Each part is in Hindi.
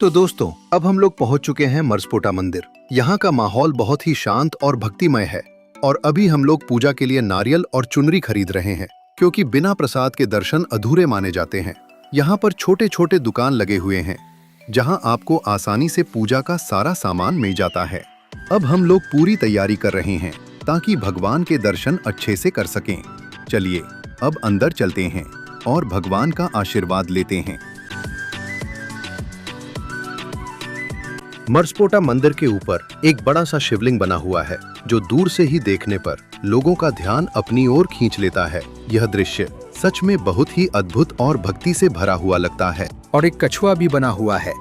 तो दोस्तों, अब हम लोग पहुंच चुके हैं मर्सपोटा मंदिर। यहाँ का माहौल बहुत ही शांत और भक्तिमय है और अभी हम लोग पूजा के लिए नारियल और चुनरी खरीद रहे हैं, क्योंकि बिना प्रसाद के दर्शन अधूरे माने जाते हैं। यहाँ पर छोटे छोटे दुकान लगे हुए हैं, जहाँ आपको आसानी से पूजा का सारा सामान मिल जाता है। अब हम लोग पूरी तैयारी कर रहे हैं ताकि भगवान के दर्शन अच्छे से कर सकें। चलिए अब अंदर चलते हैं और भगवान का आशीर्वाद लेते हैं। मर्सपोटा मंदिर के ऊपर एक बड़ा सा शिवलिंग बना हुआ है, जो दूर से ही देखने पर लोगों का ध्यान अपनी ओर खींच लेता है। यह दृश्य सच में बहुत ही अद्भुत और भक्ति से भरा हुआ लगता है। और एक कछुआ भी बना हुआ है।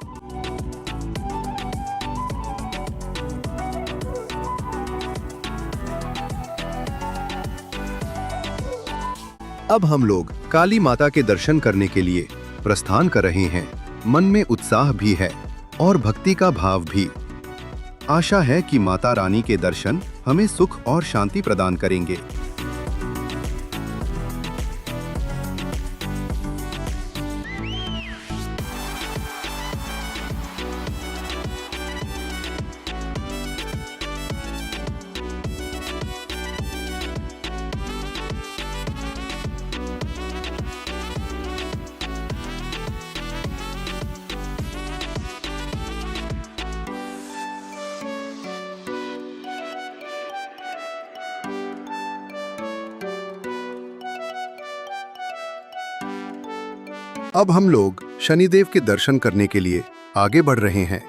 अब हम लोग काली माता के दर्शन करने के लिए प्रस्थान कर रहे हैं। मन में उत्साह भी है और भक्ति का भाव भी। आशा है कि माता रानी के दर्शन हमें सुख और शांति प्रदान करेंगे। अब हम लोग शनिदेव के दर्शन करने के लिए आगे बढ़ रहे हैं।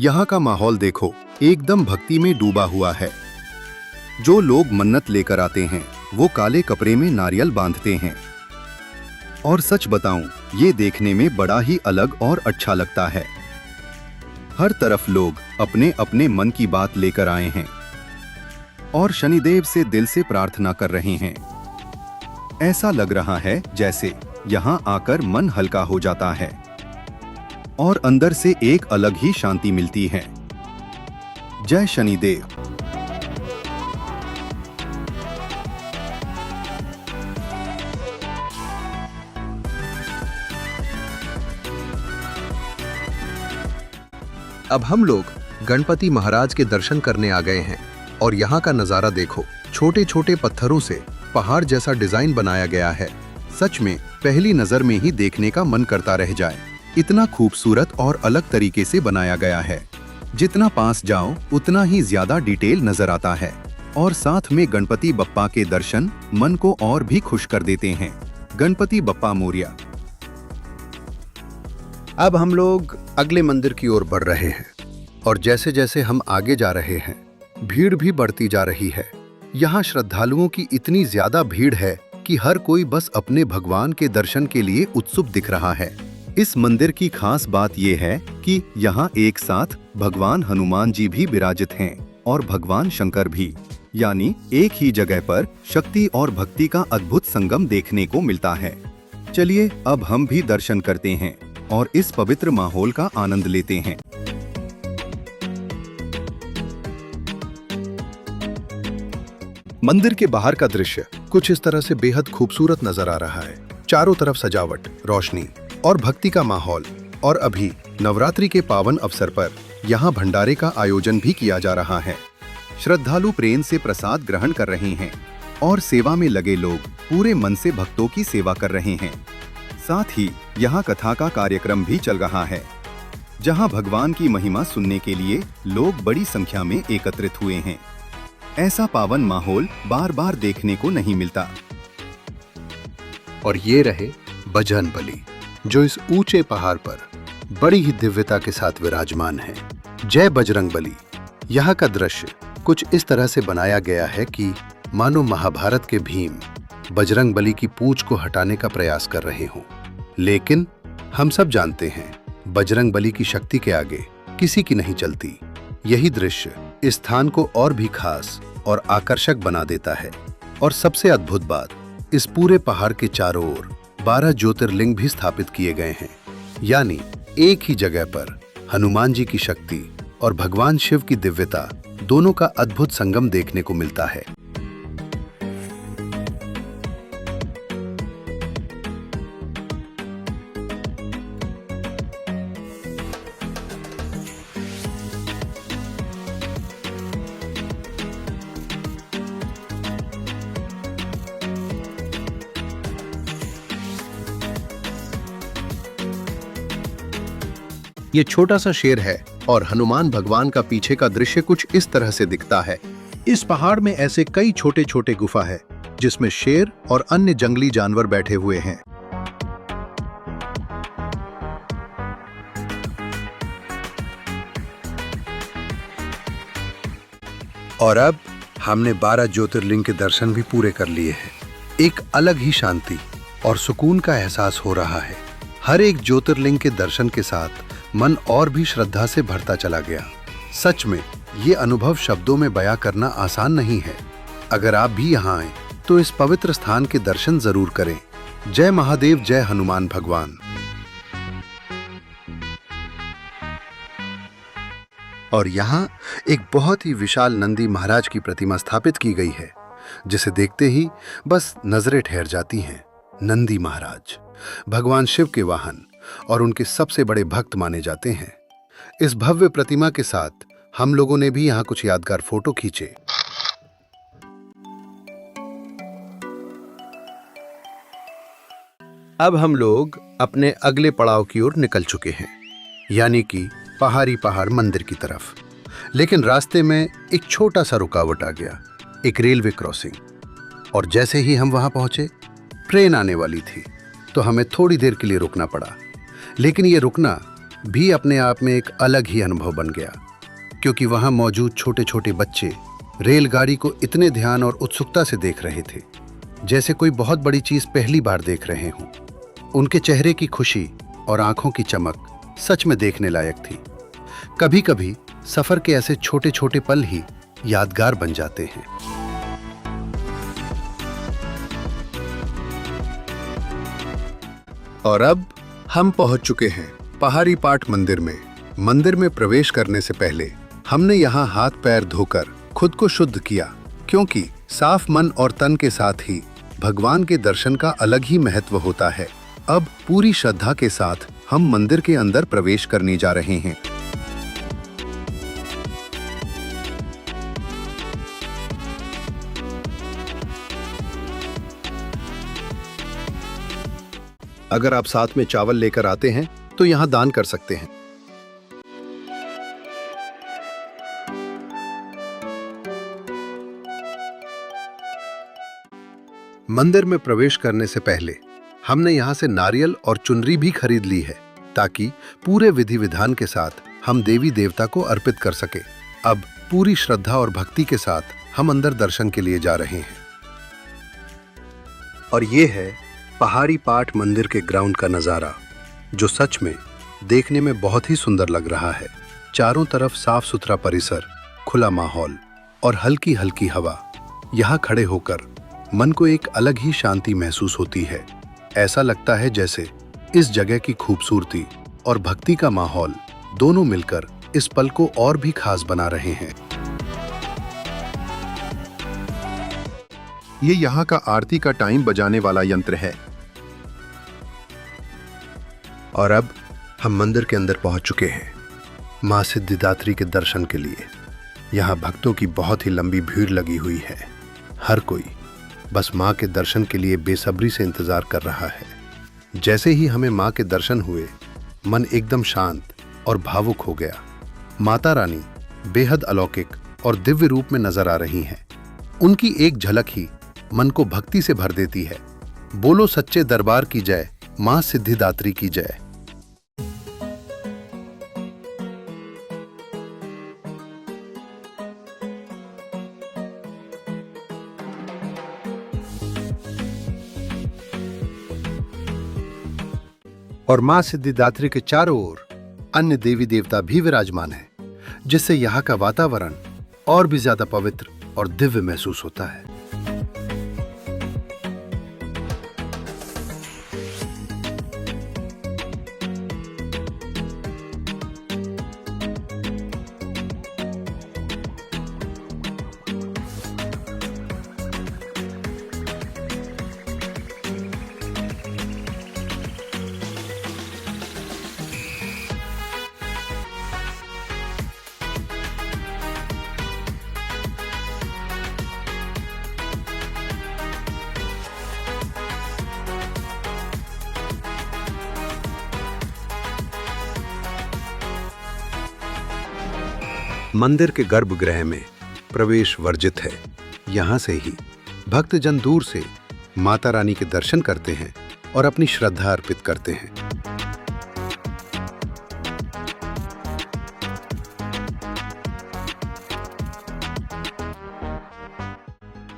यहाँ का माहौल देखो, एकदम भक्ति में डूबा हुआ है। जो लोग मन्नत लेकर आते हैं वो काले कपड़े में नारियल बांधते हैं। और सच बताऊं, ये देखने में बड़ा ही अलग और अच्छा लगता है। हर तरफ लोग अपने अपने मन की बात लेकर आए हैं और शनिदेव से दिल से प्रार्थना कर रहे हैं। ऐसा लग रहा है जैसे यहाँ आकर मन हल्का हो जाता है और अंदर से एक अलग ही शांति मिलती है। जय शनिदेव। अब हम लोग गणपति महाराज के दर्शन करने आ गए हैं और यहाँ का नजारा देखो। छोटे छोटे पत्थरों से पहाड़ जैसा डिजाइन बनाया गया है। सच में पहली नजर में ही देखने का मन करता रह जाए। इतना खूबसूरत और अलग तरीके से बनाया गया है। जितना पास जाओ उतना ही ज्यादा डिटेल नजर आता है और साथ में गणपति बप्पा के दर्शन मन को और भी खुश कर देते हैं। गणपति बप्पा मोरिया। अब हम लोग अगले मंदिर की ओर बढ़ रहे हैं और जैसे जैसे हम आगे जा रहे हैं, भीड़ भी बढ़ती जा रही है। यहाँ श्रद्धालुओं की इतनी ज्यादा भीड़ है कि हर कोई बस अपने भगवान के दर्शन के लिए उत्सुक दिख रहा है। इस मंदिर की खास बात यह है कि यहाँ एक साथ भगवान हनुमान जी भी विराजित हैं और भगवान शंकर भी, यानी एक ही जगह पर शक्ति और भक्ति का अद्भुत संगम देखने को मिलता है। चलिए अब हम भी दर्शन करते हैं और इस पवित्र माहौल का आनंद लेते हैं। मंदिर के बाहर का दृश्य कुछ इस तरह से बेहद खूबसूरत नजर आ रहा है। चारों तरफ सजावट, रोशनी और भक्ति का माहौल। और अभी नवरात्रि के पावन अवसर पर यहाँ भंडारे का आयोजन भी किया जा रहा है। श्रद्धालु प्रेम से प्रसाद ग्रहण कर रहे हैं और सेवा में लगे लोग पूरे मन से भक्तों की सेवा कर रहे हैं। साथ ही यहाँ कथा का कार्यक्रम भी चल रहा है, जहाँ भगवान की महिमा सुनने के लिए लोग बड़ी संख्या में एकत्रित हुए हैं। ऐसा पावन माहौल बार बार देखने को नहीं मिलता। और ये रहे बजरंग बली, जो इस ऊंचे पहाड़ पर बड़ी ही दिव्यता के साथ विराजमान है। जय बजरंग बली। यहाँ का दृश्य कुछ इस तरह से बनाया गया है कि मानो महाभारत के भीम बजरंग बली की पूंछ को हटाने का प्रयास कर रहे हों। लेकिन हम सब जानते हैं, बजरंग बली की शक्ति के आगे किसी की नहीं चलती। यही दृश्य इस स्थान को और भी खास और आकर्षक बना देता है। और सबसे अद्भुत बात, इस पूरे पहाड़ के चारों ओर 12 ज्योतिर्लिंग भी स्थापित किए गए हैं। यानी एक ही जगह पर हनुमान जी की शक्ति और भगवान शिव की दिव्यता दोनों का अद्भुत संगम देखने को मिलता है। ये छोटा सा शेर है और हनुमान भगवान का पीछे का दृश्य कुछ इस तरह से दिखता है। इस पहाड़ में ऐसे कई छोटे छोटे गुफा है जिसमें शेर और अन्य जंगली जानवर बैठे हुए हैं। और अब हमने 12 ज्योतिर्लिंग के दर्शन भी पूरे कर लिए हैं। एक अलग ही शांति और सुकून का एहसास हो रहा है। हर एक ज्योतिर्लिंग के दर्शन के साथ मन और भी श्रद्धा से भरता चला गया। सच में ये अनुभव शब्दों में बयां करना आसान नहीं है। अगर आप भी यहाँ आए तो इस पवित्र स्थान के दर्शन जरूर करें। जय महादेव, जय हनुमान भगवान। और यहाँ एक बहुत ही विशाल नंदी महाराज की प्रतिमा स्थापित की गई है, जिसे देखते ही बस नजरें ठहर जाती हैं। नंदी महाराज भगवान शिव के वाहन और उनके सबसे बड़े भक्त माने जाते हैं। इस भव्य प्रतिमा के साथ हम लोगों ने भी यहाँ कुछ यादगार फोटो खींचे। अब हम लोग अपने अगले पड़ाव की ओर निकल चुके हैं, यानी कि पहाड़ मंदिर की तरफ। लेकिन रास्ते में एक छोटा सा रुकावट आ गया, एक रेलवे क्रॉसिंग। और जैसे ही हम वहां पहुंचे, ट्रेन आने वाली थी, तो हमें थोड़ी देर के लिए रुकना पड़ा। लेकिन ये रुकना भी अपने आप में एक अलग ही अनुभव बन गया, क्योंकि वहां मौजूद छोटे छोटे बच्चे रेलगाड़ी को इतने ध्यान और उत्सुकता से देख रहे थे, जैसे कोई बहुत बड़ी चीज पहली बार देख रहे हों। उनके चेहरे की खुशी और आंखों की चमक सच में देखने लायक थी। कभी कभी सफर के ऐसे छोटे छोटे पल ही यादगार बन जाते हैं। और अब हम पहुंच चुके हैं पहाड़ी पाठ मंदिर में। मंदिर में प्रवेश करने से पहले हमने यहाँ हाथ पैर धोकर खुद को शुद्ध किया, क्योंकि साफ मन और तन के साथ ही भगवान के दर्शन का अलग ही महत्व होता है। अब पूरी श्रद्धा के साथ हम मंदिर के अंदर प्रवेश करने जा रहे हैं। अगर आप साथ में चावल लेकर आते हैं तो यहां दान कर सकते हैं। मंदिर में प्रवेश करने से पहले हमने यहां से नारियल और चुनरी भी खरीद ली है, ताकि पूरे विधि विधान के साथ हम देवी देवता को अर्पित कर सके। अब पूरी श्रद्धा और भक्ति के साथ हम अंदर दर्शन के लिए जा रहे हैं। और ये है पहाड़ी पाठ मंदिर के ग्राउंड का नजारा, जो सच में देखने में बहुत ही सुंदर लग रहा है। चारों तरफ साफ सुथरा परिसर, खुला माहौल और हल्की हल्की हवा। यहाँ खड़े होकर मन को एक अलग ही शांति महसूस होती है। ऐसा लगता है जैसे इस जगह की खूबसूरती और भक्ति का माहौल दोनों मिलकर इस पल को और भी खास बना रहे हैं। ये यहाँ का आरती का टाइम बजाने वाला यंत्र है। और अब हम मंदिर के अंदर पहुंच चुके हैं, मां सिद्धिदात्री के दर्शन के लिए। यहाँ भक्तों की बहुत ही लंबी भीड़ लगी हुई है। हर कोई बस मां के दर्शन के लिए बेसब्री से इंतजार कर रहा है। जैसे ही हमें मां के दर्शन हुए, मन एकदम शांत और भावुक हो गया। माता रानी बेहद अलौकिक और दिव्य रूप में नजर आ रही हैं। उनकी एक झलक ही मन को भक्ति से भर देती है। बोलो सच्चे दरबार की जय, मां सिद्धिदात्री की जय। और मां सिद्धिदात्री के चारों ओर अन्य देवी देवता भी विराजमान हैं, जिससे यहाँ का वातावरण और भी ज्यादा पवित्र और दिव्य महसूस होता है। मंदिर के गर्भगृह में प्रवेश वर्जित है। यहाँ से ही भक्तजन दूर से माता रानी के दर्शन करते हैं और अपनी श्रद्धा अर्पित करते हैं।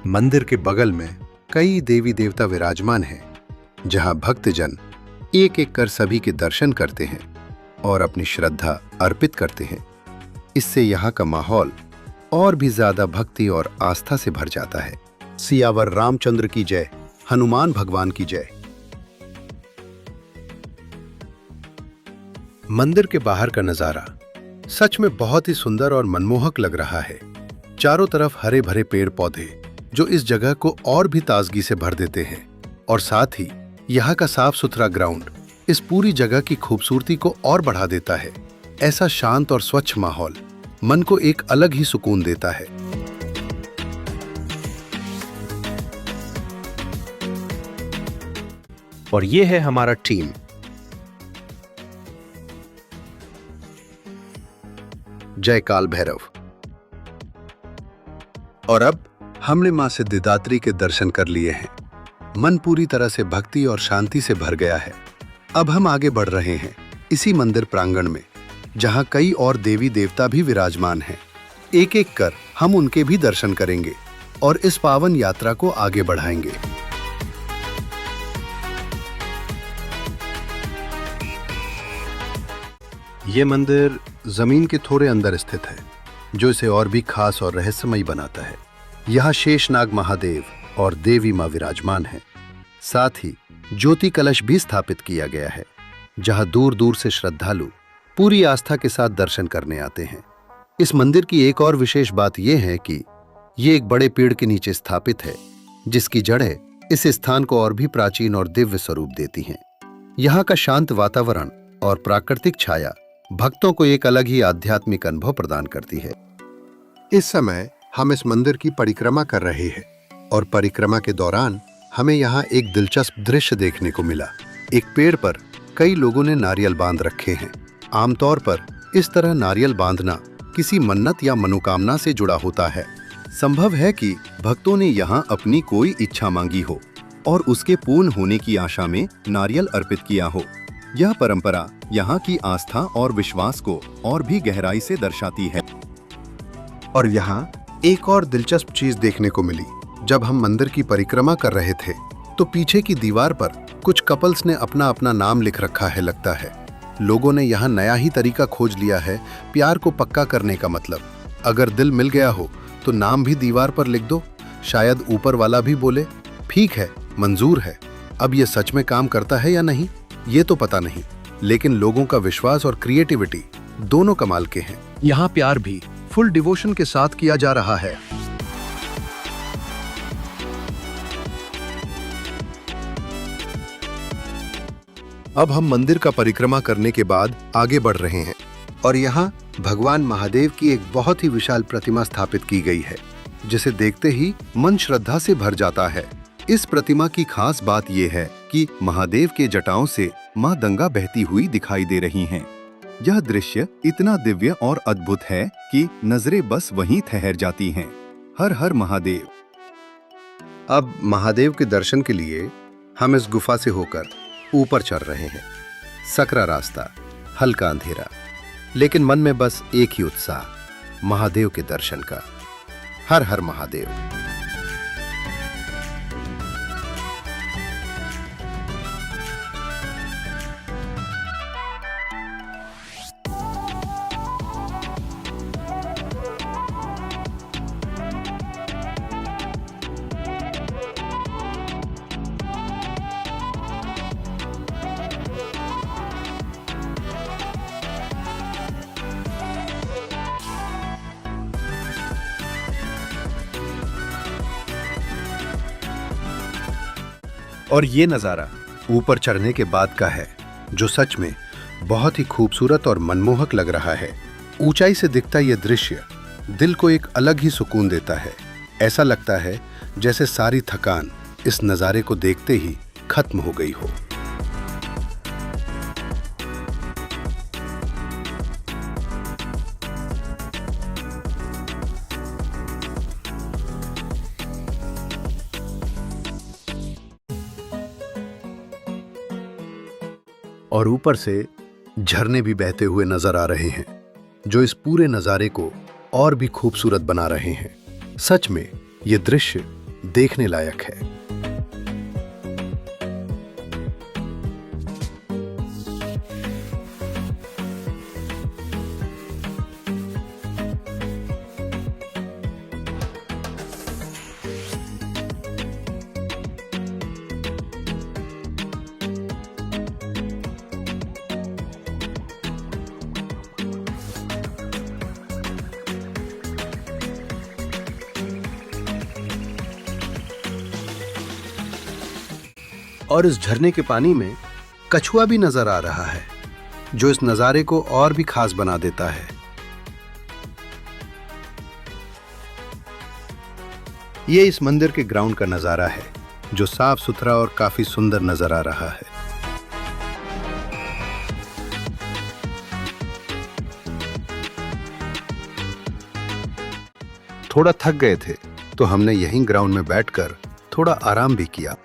मंदिर के बगल में कई देवी देवता विराजमान हैं, जहां भक्तजन एक एक कर सभी के दर्शन करते हैं और अपनी श्रद्धा अर्पित करते हैं। इससे यहाँ का माहौल और भी ज्यादा भक्ति और आस्था से भर जाता है। सियावर रामचंद्र की जय, हनुमान भगवान की जय। मंदिर के बाहर का नजारा सच में बहुत ही सुंदर और मनमोहक लग रहा है। चारों तरफ हरे भरे पेड़ पौधे जो इस जगह को और भी ताजगी से भर देते हैं, और साथ ही यहाँ का साफ सुथरा ग्राउंड इस पूरी जगह की खूबसूरती को और बढ़ा देता है। ऐसा शांत और स्वच्छ माहौल मन को एक अलग ही सुकून देता है। और ये है हमारा टीम। जय काल भैरव। और अब हमने मां सिद्धिदात्री के दर्शन कर लिए हैं। मन पूरी तरह से भक्ति और शांति से भर गया है। अब हम आगे बढ़ रहे हैं इसी मंदिर प्रांगण में, जहां कई और देवी देवता भी विराजमान हैं। एक एक कर हम उनके भी दर्शन करेंगे और इस पावन यात्रा को आगे बढ़ाएंगे। ये मंदिर जमीन के थोड़े अंदर स्थित है, जो इसे और भी खास और रहस्यमयी बनाता है। यहाँ शेषनाग महादेव और देवी मां विराजमान हैं। साथ ही ज्योति कलश भी स्थापित किया गया है, जहां दूर दूर से श्रद्धालु पूरी आस्था के साथ दर्शन करने आते हैं। इस मंदिर की एक और विशेष बात यह है कि ये एक बड़े पेड़ के नीचे स्थापित है, जिसकी जड़ें इस स्थान को और भी प्राचीन और दिव्य स्वरूप देती हैं। यहाँ का शांत वातावरण और प्राकृतिक छाया भक्तों को एक अलग ही आध्यात्मिक अनुभव प्रदान करती है। इस समय हम इस मंदिर की परिक्रमा कर रहे हैं और परिक्रमा के दौरान हमें यहाँ एक दिलचस्प दृश्य देखने को मिला। एक पेड़ पर कई लोगों ने नारियल बांध रखे हैं। आमतौर पर इस तरह नारियल बांधना किसी मन्नत या मनोकामना से जुड़ा होता है। संभव है कि भक्तों ने यहाँ अपनी कोई इच्छा मांगी हो और उसके पूर्ण होने की आशा में नारियल अर्पित किया हो। यह परंपरा यहाँ की आस्था और विश्वास को और भी गहराई से दर्शाती है। और यहाँ एक और दिलचस्प चीज देखने को मिली। जब हम मंदिर की परिक्रमा कर रहे थे तो पीछे की दीवार पर कुछ कपल्स ने अपना अपना नाम लिख रखा है। लगता है लोगों ने यहाँ नया ही तरीका खोज लिया है प्यार को पक्का करने का। मतलब अगर दिल मिल गया हो तो नाम भी दीवार पर लिख दो। शायद ऊपर वाला भी बोले ठीक है, मंजूर है। अब ये सच में काम करता है या नहीं ये तो पता नहीं, लेकिन लोगों का विश्वास और क्रिएटिविटी दोनों कमाल के हैं। यहाँ प्यार भी फुल डिवोशन के साथ किया जा रहा है। अब हम मंदिर का परिक्रमा करने के बाद आगे बढ़ रहे हैं और यहाँ भगवान महादेव की एक बहुत ही विशाल प्रतिमा स्थापित की गई है, जिसे देखते ही मन श्रद्धा से भर जाता है। इस प्रतिमा की खास बात यह है कि महादेव के जटाओं से मां गंगा बहती हुई दिखाई दे रही हैं। यह दृश्य इतना दिव्य और अद्भुत है कि नजरें बस वहीं ठहर जाती हैं। हर हर महादेव। अब महादेव के दर्शन के लिए हम इस गुफा से होकर ऊपर चढ़ रहे हैं। सकरा रास्ता, हल्का अंधेरा, लेकिन मन में बस एक ही उत्साह, महादेव के दर्शन का। हर हर महादेव। और ये नज़ारा ऊपर चढ़ने के बाद का है, जो सच में बहुत ही खूबसूरत और मनमोहक लग रहा है। ऊंचाई से दिखता यह दृश्य दिल को एक अलग ही सुकून देता है। ऐसा लगता है जैसे सारी थकान इस नज़ारे को देखते ही खत्म हो गई हो। और ऊपर से झरने भी बहते हुए नजर आ रहे हैं, जो इस पूरे नज़ारे को और भी खूबसूरत बना रहे हैं। सच में ये दृश्य देखने लायक है। और इस झरने के पानी में कछुआ भी नजर आ रहा है, जो इस नजारे को और भी खास बना देता है। ये इस मंदिर के ग्राउंड का नजारा है, जो साफ सुथरा और काफी सुंदर नजर आ रहा है। थोड़ा थक गए थे तो हमने यहीं ग्राउंड में बैठकर थोड़ा आराम भी किया।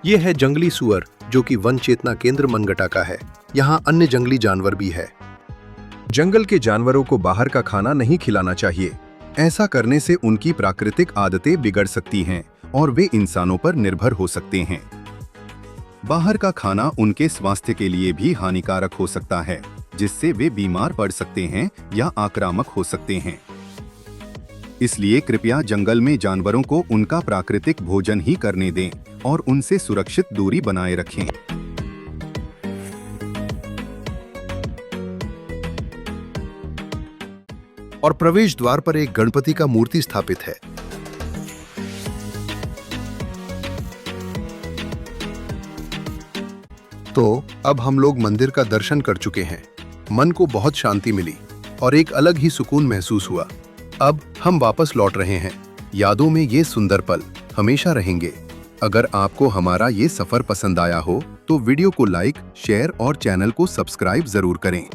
ये है जंगली सुअर, जो कि वन चेतना केंद्र मनगटा का है। यहाँ अन्य जंगली जानवर भी है। जंगल के जानवरों को बाहर का खाना नहीं खिलाना चाहिए। ऐसा करने से उनकी प्राकृतिक आदतें बिगड़ सकती हैं और वे इंसानों पर निर्भर हो सकते हैं। बाहर का खाना उनके स्वास्थ्य के लिए भी हानिकारक हो सकता है, जिससे वे बीमार पड़ सकते हैं या आक्रामक हो सकते हैं। इसलिए कृपया जंगल में जानवरों को उनका प्राकृतिक भोजन ही करने दें और उनसे सुरक्षित दूरी बनाए रखें। और प्रवेश द्वार पर एक गणपति का मूर्ति स्थापित है। तो अब हम लोग मंदिर का दर्शन कर चुके हैं। मन को बहुत शांति मिली और एक अलग ही सुकून महसूस हुआ। अब हम वापस लौट रहे हैं। यादों में ये सुंदर पल हमेशा रहेंगे। अगर आपको हमारा ये सफर पसंद आया हो तो वीडियो को लाइक, शेयर और चैनल को सब्सक्राइब जरूर करें।